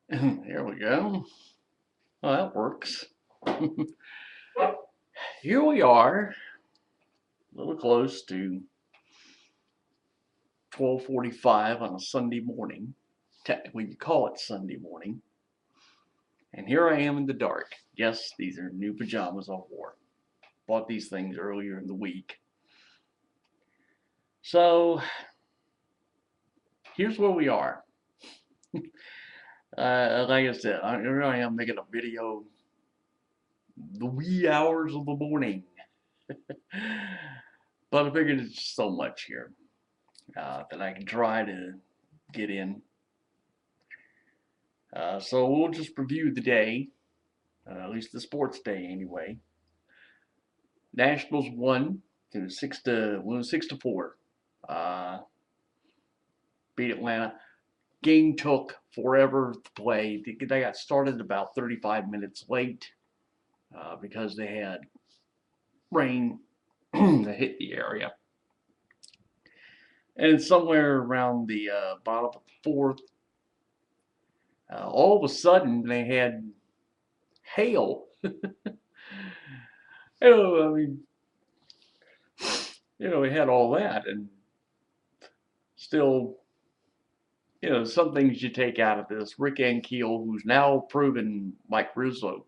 There we go. Well, that works. Here we are, a little close to 12:45 on a Sunday morning. Technically, you call it Sunday morning. And here I am in the dark. Yes, these are new pajamas I wore. Bought these things earlier in the week. So, here's where we are. Like I said, here I am making a video the wee hours of the morning. But I figured it's just so much here that I can try to get in. So we'll just review the day, at least the sports day anyway. Nationals won to 6-4. Uh, Beat Atlanta. Game took forever to play. They got started about 35 minutes late because they had rain that hit the area. And somewhere around the bottom of the fourth, all of a sudden they had hail. I mean, we had all that, and still, some things you take out of this. Rick Ankiel, who's now proven Mike Rizzo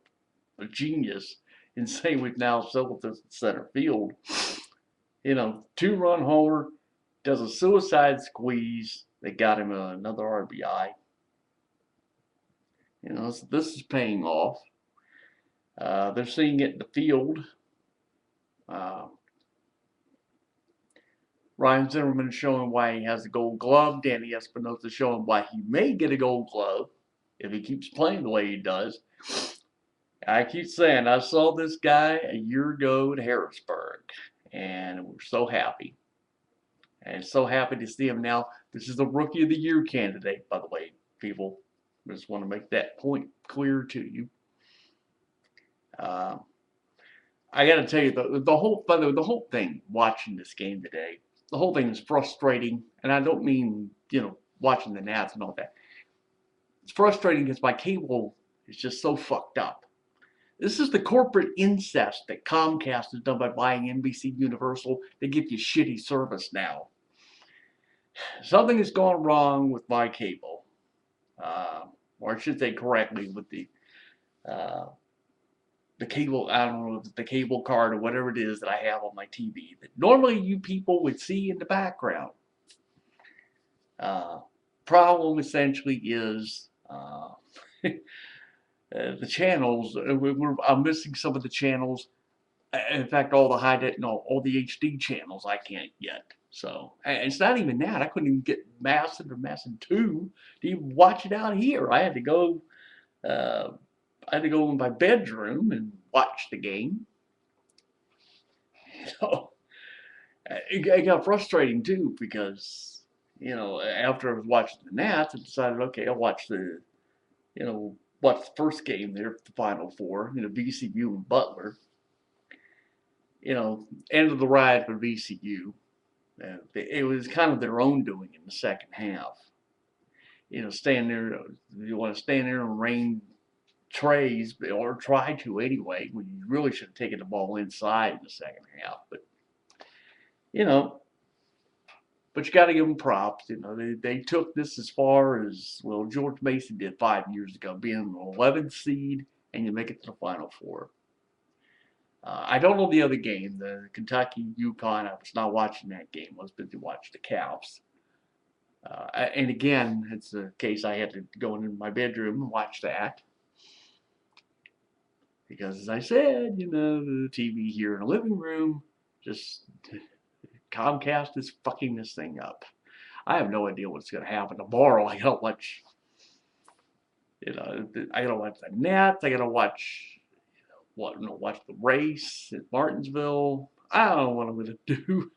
a genius, in saying we've now settled this in center field. 2-run homer, does a suicide squeeze. They got him another RBI. So this is paying off. They're seeing it in the field. Ryan Zimmerman showing why he has a gold glove. Danny Espinosa showing why he may get a gold glove if he keeps playing the way he does. I keep saying, I saw this guy a year ago at Harrisburg, and we're so happy. And so happy to see him now. This is the Rookie of the Year candidate, by the way, people. I just want to make that point clear to you. I got to tell you, the whole thing watching this game today, the whole thing is frustrating, and I don't mean watching the Nats and all that. It's frustrating because my cable is just so fucked up. This is the corporate incest that Comcast has done by buying NBC Universal. They give you shitty service now. Something has gone wrong with my cable, or I should say correctly, with the cable, I don't know, the cable card or whatever it is that I have on my TV that normally you people would see in the background. Problem essentially is the channels. I'm missing some of the channels. In fact, all the HD channels I can't get. So it's not even that. I couldn't even get Masson or Masson 2 to even watch it out here. I had to go. In my bedroom and watch the game. It got frustrating too because after I was watching the Nats, I decided, okay, I'll watch watch the first game there, the Final Four, VCU and Butler. End of the ride for VCU. It was kind of their own doing in the second half. Staying there, you want to stand there and rain trays, or try to anyway, when you really should have taken the ball inside in the second half. But you got to give them props. They took this as far as, well, George Mason did 5 years ago, being an 11th seed, and you make it to the Final Four. I don't know the other game, the Kentucky UConn. I was not watching that game. I was busy watching the Cavs. And again, it's a case I had to go into my bedroom and watch that. Because, as I said, the TV here in the living room, just Comcast is fucking this thing up. I have no idea what's going to happen tomorrow. I gotta watch, I gotta watch the Nats. I gotta watch, watch the race at Martinsville. I don't know what I'm gonna do.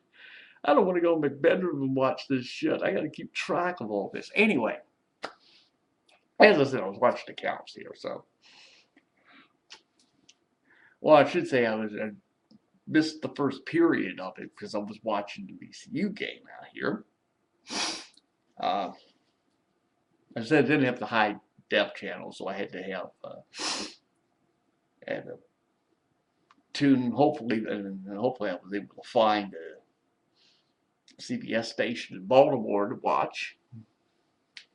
I don't want to go in my bedroom and watch this shit. I gotta keep track of all this. Anyway, as I said, I was watching the Cavs here, so. Well, I should say I missed the first period of it because I was watching the VCU game out here. I said I didn't have the high deaf channel, so I had to have had to tune. Hopefully, and hopefully I was able to find a CBS station in Baltimore to watch.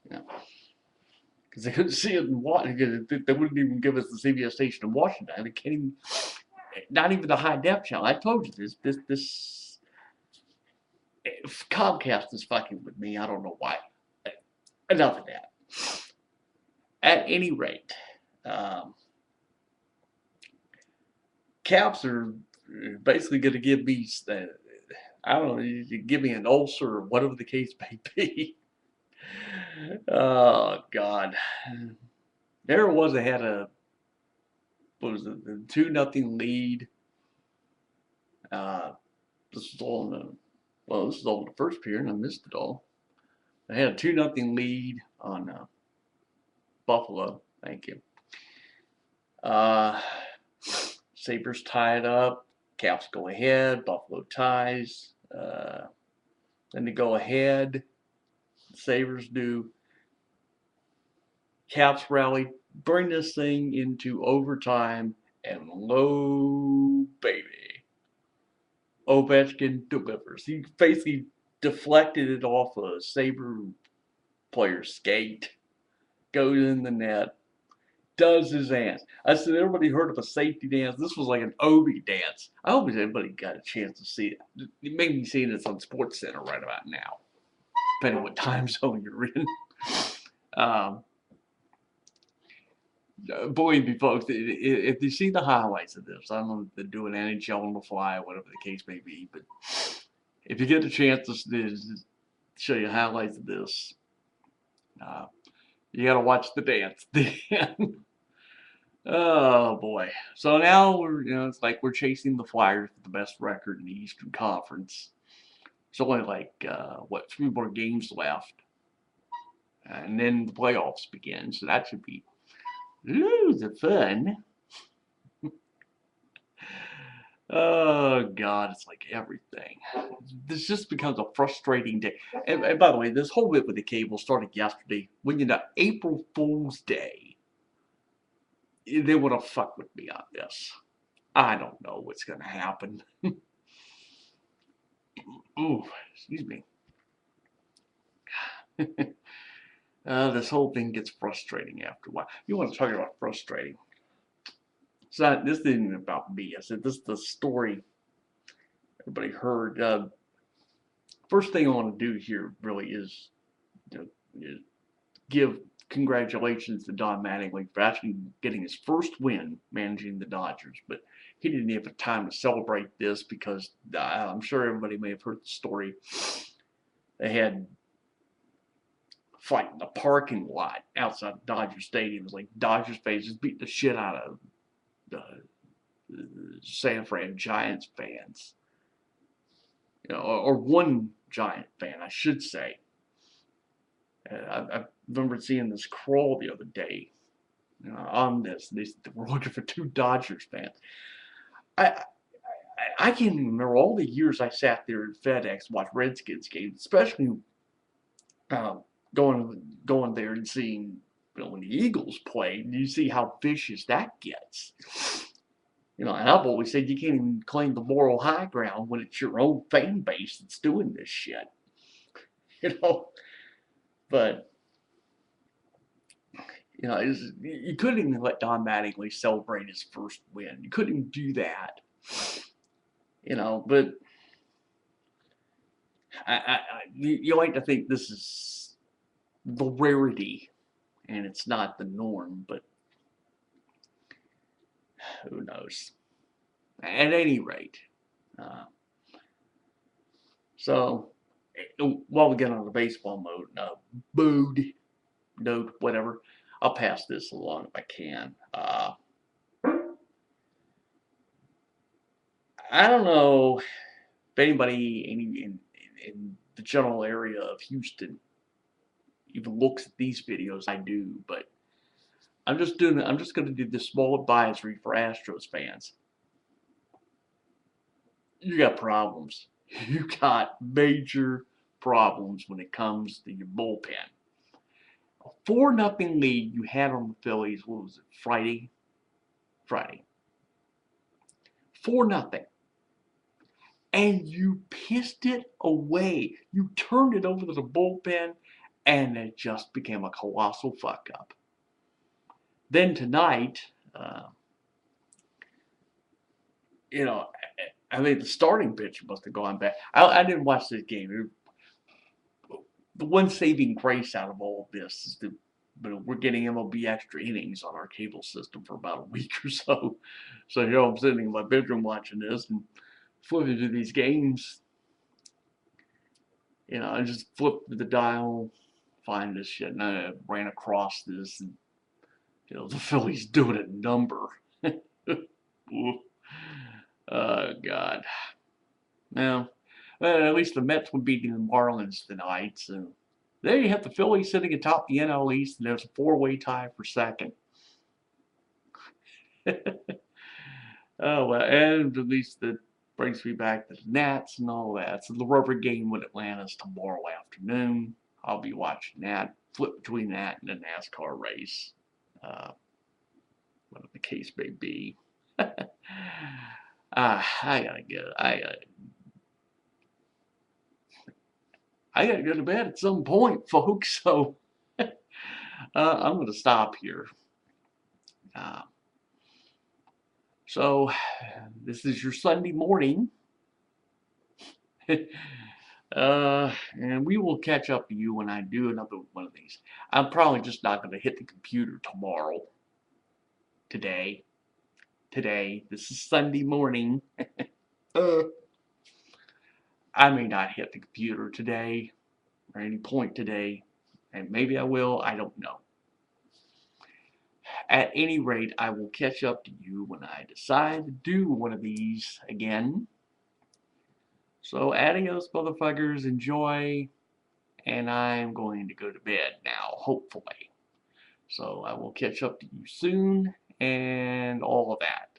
You know, because they couldn't see it in Washington. They wouldn't even give us the CBS station in Washington. They can't even, not even the high def channel. I told you this Comcast is fucking with me. I don't know why. Enough of that. At any rate, Caps are basically going to give me, I don't know, give me an ulcer or whatever the case may be. Oh God, there it was. They had a, what was it, the 2-0 lead. This was all in the, well, this is all in the first period, and I missed it all. They had a 2-0 lead on Buffalo. Thank you. Sabres tie it up. Caps go ahead. Buffalo ties. Then they go ahead. Sabres do. Caps rally. Bring this thing into overtime. And lo, baby, Ovechkin delivers. He basically deflected it off a Sabre player's skate. Goes in the net. Does his dance. I said, everybody heard of a safety dance. This was like an Obi dance. I hope everybody got a chance to see it. You may be seeing this on Sports Center right about now, depending on what time zone you're in. Believe me, folks, if you see the highlights of this, I don't know if they're doing NHL on the fly, whatever the case may be, but if you get a chance to show you highlights of this, you got to watch the dance. Oh boy! So now we're, it's like we're chasing the Flyers with the best record in the Eastern Conference. It's only like 3 more games left, and then the playoffs begin. So that should be loads of fun. Oh God, it's like everything. This just becomes a frustrating day. And by the way, this whole bit with the cable started yesterday. When April Fool's Day, they would have fucked with me on this. I don't know what's going to happen. Ooh, excuse me. This whole thing gets frustrating after a while. You want to talk about frustrating? This isn't even about me. I said this is the story everybody heard. First thing I want to do here really is, is give congratulations to Don Mattingly for actually getting his first win managing the Dodgers. But he didn't have time to celebrate this because I'm sure everybody may have heard the story. They had fight in the parking lot outside Dodger Stadium. It was like Dodgers fans just beat the shit out of the San Fran Giants fans. Or one Giant fan, I should say. I remember seeing this crawl the other day on this. They were looking for 2 Dodgers fans. I can't even remember all the years I sat there at FedEx, watched Redskins games, especially going there and seeing when the Eagles played. You see how vicious that gets. And I've always said you can't even claim the moral high ground when it's your own fan base that's doing this shit. But you couldn't even let Don Mattingly celebrate his first win. You couldn't even do that. But you like to think this is the rarity, and it's not the norm, but who knows? At any rate, so while we get on the baseball note, whatever, I'll pass this along if I can. I don't know if anybody in the general area of Houston even looks at these videos. I do, but I'm just going to do this small advisory for Astros fans. You got problems. You got major problems when it comes to your bullpen. 4-0 lead you had on the Phillies. What was it? Friday. 4-0. And you pissed it away. You turned it over to the bullpen, and it just became a colossal fuck up. Then tonight, you know, I mean, the starting pitcher must have gone back. I didn't watch this game. The one saving grace out of all of this is that we're getting MLB extra innings on our cable system for about a week or so. So here I'm sitting in my bedroom watching this and flipping through these games. You know, I just flipped the dial, find this shit, and I ran across this, and the Phillies doing a number. Oh God. Now, well, at least the Mets would beat the Marlins tonight. So there you have the Phillies sitting atop the NL East, and there's a 4-way tie for second. Oh well, and at least that brings me back to the Nats and all that. So the rubber game with Atlanta's tomorrow afternoon. I'll be watching that. Flip between that and the NASCAR race, whatever the case may be. I gotta get. I gotta go to bed at some point, folks. So I'm gonna stop here. Uh, so this is your Sunday morning. And we will catch up to you when I do another one of these. I'm probably just not going to hit the computer tomorrow. Today. This is Sunday morning. I may not hit the computer today or any point today. And maybe I will. I don't know. At any rate, I will catch up to you when I decide to do one of these again. So adios, motherfuckers. Enjoy. And I'm going to go to bed now, hopefully. So I will catch up to you soon and all of that.